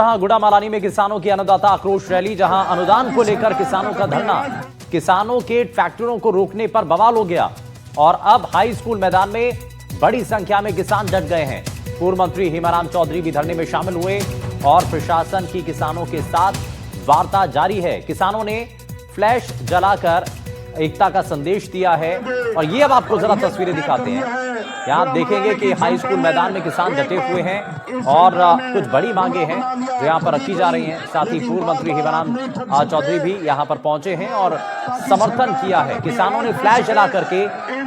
जहां गुड़ामालानी में किसानों की अन्नदाता आक्रोश रैली, जहां अनुदान को लेकर किसानों का धरना, किसानों के ट्रैक्टरों को रोकने पर बवाल हो गया और अब हाई स्कूल मैदान में बड़ी संख्या में किसान डट गए हैं। पूर्व मंत्री हेमाराम चौधरी भी धरने में शामिल हुए और प्रशासन की किसानों के साथ वार्ता जारी है। किसानों ने फ्लैश जलाकर एकता का संदेश दिया है और ये अब आपको जरा तस्वीरें दिखाते हैं। यहाँ आप देखेंगे कि हाई स्कूल मैदान में किसान डटे हुए हैं और कुछ बड़ी मांगे हैं जो यहाँ पर रखी जा रही हैं। साथ ही पूर्व मंत्री हेमाराम चौधरी भी यहाँ पर पहुंचे हैं और समर्थन किया है। किसानों ने फ्लैश जला करके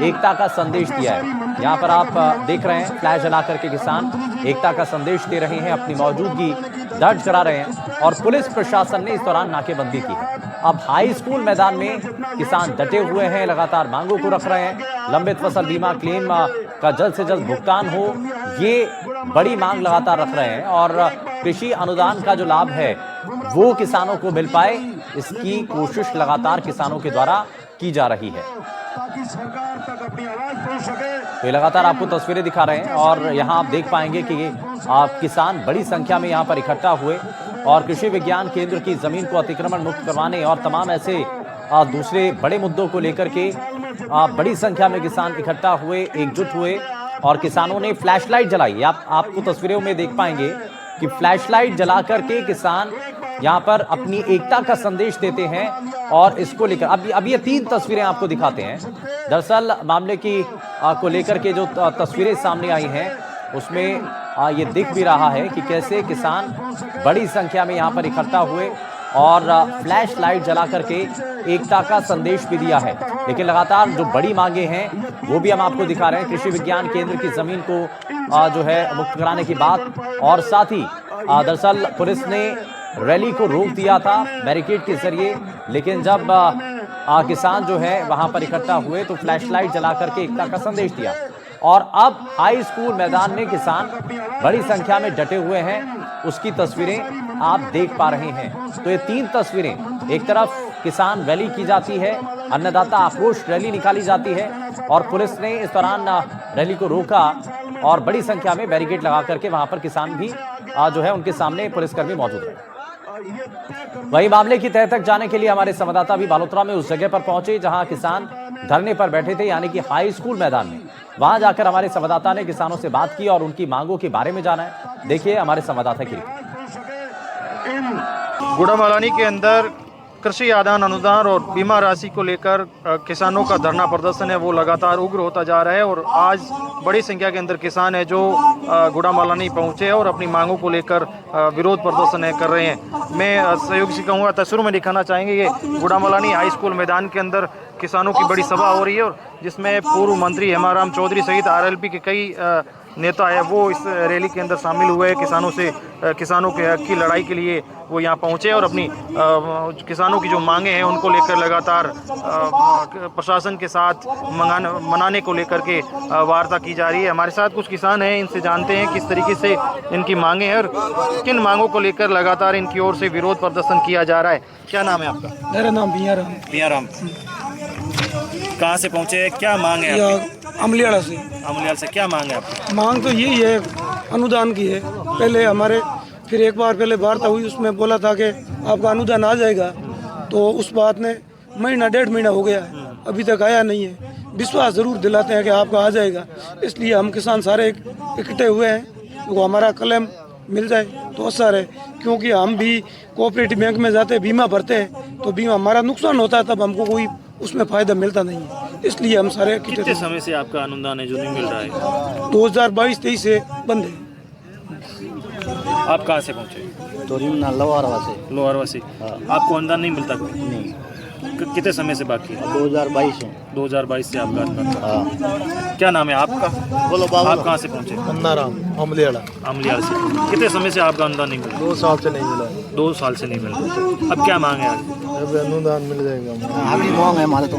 एकता का संदेश दिया है। यहाँ पर आप देख रहे हैं, फ्लैश जला करके किसान एकता का संदेश दे रहे हैं, अपनी मौजूदगी दर्ज करा रहे हैं और पुलिस प्रशासन ने इस दौरान नाकेबंदी की है। अब हाई स्कूल मैदान में किसान डटे हुए हैं, लगातार मांगों को रख रहे हैं। लंबित फसल बीमा क्लेम का जल्द से जल्द भुगतान हो, ये बड़ी मांग लगातार रख रहे हैं और कृषि अनुदान का जो लाभ है वो किसानों को मिल पाए, इसकी कोशिश लगातार किसानों के द्वारा की जा रही है। तो ये लगातार आपको तस्वीरें दिखा रहे हैं और यहाँ आप देख पाएंगे कि आप किसान बड़ी संख्या में यहाँ पर इकट्ठा हुए और कृषि विज्ञान केंद्र की जमीन को अतिक्रमण मुक्त करवाने और तमाम ऐसे दूसरे बड़े मुद्दों को लेकर के बड़ी संख्या में किसान इकट्ठा हुए, एकजुट हुए और किसानों ने फ्लैशलाइट जलाई। आपको तस्वीरों में देख पाएंगे कि फ्लैशलाइट जला करके किसान यहाँ पर अपनी एकता का संदेश देते हैं और इसको लेकर अब ये 3 तस्वीरें आपको दिखाते हैं। दरअसल मामले की को लेकर के जो तस्वीरें सामने आई हैं उसमें ये दिख भी रहा है कि कैसे किसान बड़ी संख्या में यहाँ पर इकट्ठा हुए और फ्लैश लाइट जला करके एकता का संदेश भी दिया है। लेकिन लगातार जो बड़ी मांगे हैं वो भी हम आपको दिखा रहे हैं। कृषि विज्ञान केंद्र की जमीन को जो है मुक्त कराने की बात और साथ ही दरअसल पुलिस ने रैली को रोक दिया था बैरिकेड के जरिए, लेकिन जब किसान जो है वहां पर इकट्ठा हुए तो फ्लैश लाइट जला करके एकता का संदेश दिया और अब हाई स्कूल मैदान में किसान बड़ी संख्या में डटे हुए हैं, उसकी तस्वीरें आप देख पा रहे हैं। तो ये 3 तस्वीरें, एक तरफ किसान रैली की जाती है, अन्नदाता आक्रोश रैली निकाली जाती है और पुलिस ने इस दौरान रैली को रोका और बड़ी संख्या में बैरिकेड लगा करके वहां पर किसान भी जो है उनके सामने पुलिसकर्मी मौजूद रहे। वही मामले की तह तक जाने के लिए हमारे संवाददाता भी बालोतरा में उस जगह पर पहुंचे जहां किसान धरने पर बैठे थे, यानी कि हाई स्कूल मैदान में। वहां जाकर हमारे संवाददाता ने किसानों से बात की और उनकी मांगों के बारे में जाना है। देखिए हमारे संवाददाता की रिपोर्ट। गुड़ामालानी के अंदर कृषि आदान अनुदान और बीमा राशि को लेकर किसानों का धरना प्रदर्शन है वो लगातार उग्र होता जा रहा है और आज बड़ी संख्या के अंदर किसान है जो गुड़ामालानी पहुंचे और अपनी मांगों को लेकर विरोध प्रदर्शन कर रहे हैं। मैं सहयोगी से कहूँगा, तस्वीरों में दिखाना चाहेंगे ये गुड़ामालानी हाई स्कूल मैदान के अंदर किसानों की बड़ी सभा हो रही है और जिसमें पूर्व मंत्री हेमाराम चौधरी सहित आरएलपी के कई नेता है वो इस रैली के अंदर शामिल हुए हैं। किसानों के हक की लड़ाई के लिए वो यहाँ पहुँचे और अपनी किसानों की जो मांगे हैं उनको लेकर लगातार प्रशासन के साथ मनाने को लेकर के वार्ता की जा रही है। हमारे साथ कुछ किसान हैं, इनसे जानते हैं किस तरीके से इनकी मांगे हैं और किन मांगों को लेकर लगातार इनकी ओर से विरोध प्रदर्शन किया जा रहा है। क्या नाम है आपका? मेरा नाम बियाराम। कहाँ से पहुँचे, क्या मांग है? अमलियाड़ा से। अमलियाड़ा से क्या मांग है आपकी? मांग तो यही है, अनुदान की है। पहले हमारे फिर एक बार पहले वार्ता हुई, उसमें बोला था कि आपका अनुदान आ जाएगा, तो उस बात ने महीना 1.5 महीना हो गया है, अभी तक आया नहीं है। विश्वास जरूर दिलाते हैं कि आपका आ जाएगा, इसलिए हम किसान सारे इकट्ठे हुए हैं। तो हमारा क्लेम मिल जाए तो अच्छा है, क्योंकि हम भी कोऑपरेटिव बैंक में जाते बीमा भरते हैं तो बीमा हमारा नुकसान होता है, तब हमको कोई उसमें फायदा मिलता नहीं है, इसलिए हम सारे कितने समय से आपका अनुदान है जो नहीं मिल रहा है? 2022-23 से बंद है। आप कहाँ से पहुँचे? लोहारवा से। आपको अनुदान नहीं मिलता कोई? नहीं। कितने समय से बाकी है? 2022 से आपका अनुदान। क्या नाम है आपका? बोलो बाबा। आप कहाँ से पहुँचे? अन्नाराम, अमलियाड़ा से। कितने समय से आपका अनुदान नहीं मिला? 2 साल से नहीं मिला। 2 साल से नहीं मिला। अब क्या मांग है आगे? अब अनुदान मिल जाएगा। अभी मांग है हमारे तो।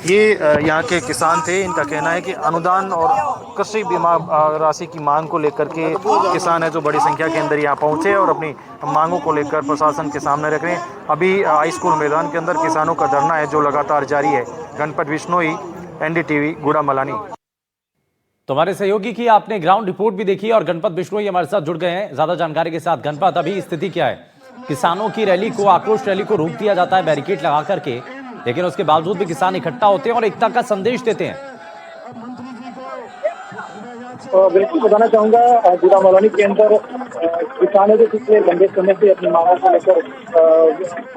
ये यहाँ के किसान थे, इनका कहना है कि अनुदान और कृषि बीमा राशि की मांग को लेकर के किसान है जो बड़ी संख्या के अंदर यहाँ पहुँचे और अपनी मांगों को लेकर प्रशासन के सामने रख रहे हैं। अभी हाई स्कूल मैदान के अंदर किसानों का धरना है जो लगातार जारी है। गणपत बिश्नोई, NDTV, गुड़ामालानी। तो हमारे सहयोगी की आपने ग्राउंड रिपोर्ट भी देखी और गणपत बिश्नोई हमारे साथ जुड़ गए हैं ज्यादा जानकारी के साथ। गणपत, अभी स्थिति क्या है? किसानों की रैली को, आक्रोश रैली को रोक दिया जाता है बैरिकेड लगा करके, लेकिन उसके बावजूद भी किसान इकट्ठा होते हैं और एकता का संदेश देते हैं। बिल्कुल बताना चाहूंगा, गुड़ा मॉलोनी के अंदर किसानों के पिछले लंबे समय से अपनी मांगों को लेकर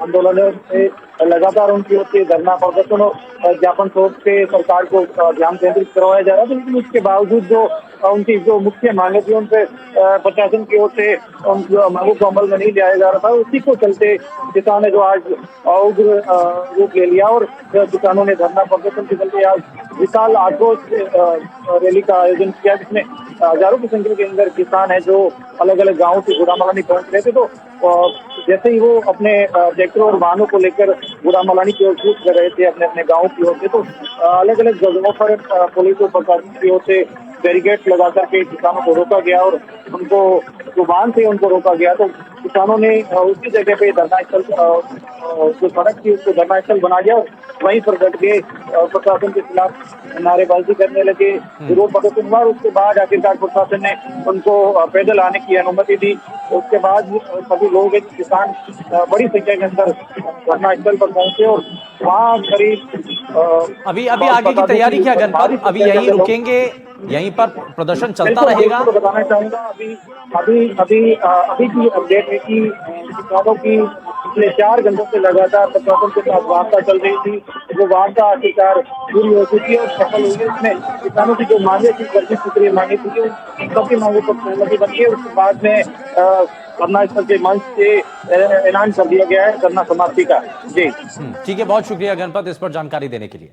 आंदोलनों से लगातार उनकी ओर से धरना प्रदर्शन और ज्ञापन सौंप के सरकार को ध्यान केंद्रित करवाया जा रहा था, लेकिन उसके बावजूद जो उनकी जो मुख्य मांगे थी उन पे प्रशासन की ओर से उन मांगों को अमल में नहीं लिया जा रहा था। उसी को चलते किसानों ने जो आज उग्र रूप ले लिया और किसानों ने धरना प्रदर्शन के चलते आज विशाल आक्रोश रैली का आयोजन किया, जिसमें हजारों की संख्या के अंदर किसान है जो अलग अलग गाँव से गुड़ा मलानी पहुंच रहे थे। तो जैसे ही वो अपने ट्रैक्टर और वाहनों को लेकर गुड़ा मलानी की ओर कूच कर रहे थे अपने अपने गाँव की ओर से, तो अलग अलग जगहों पर पुलिस और प्रशासन की ओर से बैरिकेड लगा करके किसानों को रोका गया और उनको जो वाहन थे उनको रोका गया। तो किसानों ने उसी जगह पे धरना स्थल, जो सड़क थी उसको धरना स्थल बना दिया और वहीं पर डट के प्रशासन के खिलाफ नारेबाजी करने लगे, विरोध प्रदर्शन हुआ। उसके बाद आखिरकार प्रशासन ने उनको पैदल आने की अनुमति दी। उसके बाद सभी लोग, किसान बड़ी संख्या के अंदर धरना स्थल पर पहुंचे और वहाँ करीब अभी आगे की तैयारी क्या गणपत? अभी यहीं रुकेंगे, यहीं पर प्रदर्शन चलता रहेगा? तो बताना चाहूंगा, अभी की अपडेट है कि किसानों की पिछले 4 घंटों से लगातार प्रशासन के साथ वार्ता चल रही थी। वो वार्ता आखिरकार पूरी हो चुकी है और सफल हुई है। इसमें किसानों की जो मांगे थी, वर्षी सूत्रीय मांगे थी, उन सबकी मांगों पर सहमति बनी है। उसके बाद में धरना स्थल के मंच से ऐलान कर दिया गया है धरना समाप्ति का। जी ठीक है, बहुत शुक्रिया गणपत इस पर जानकारी देने के लिए।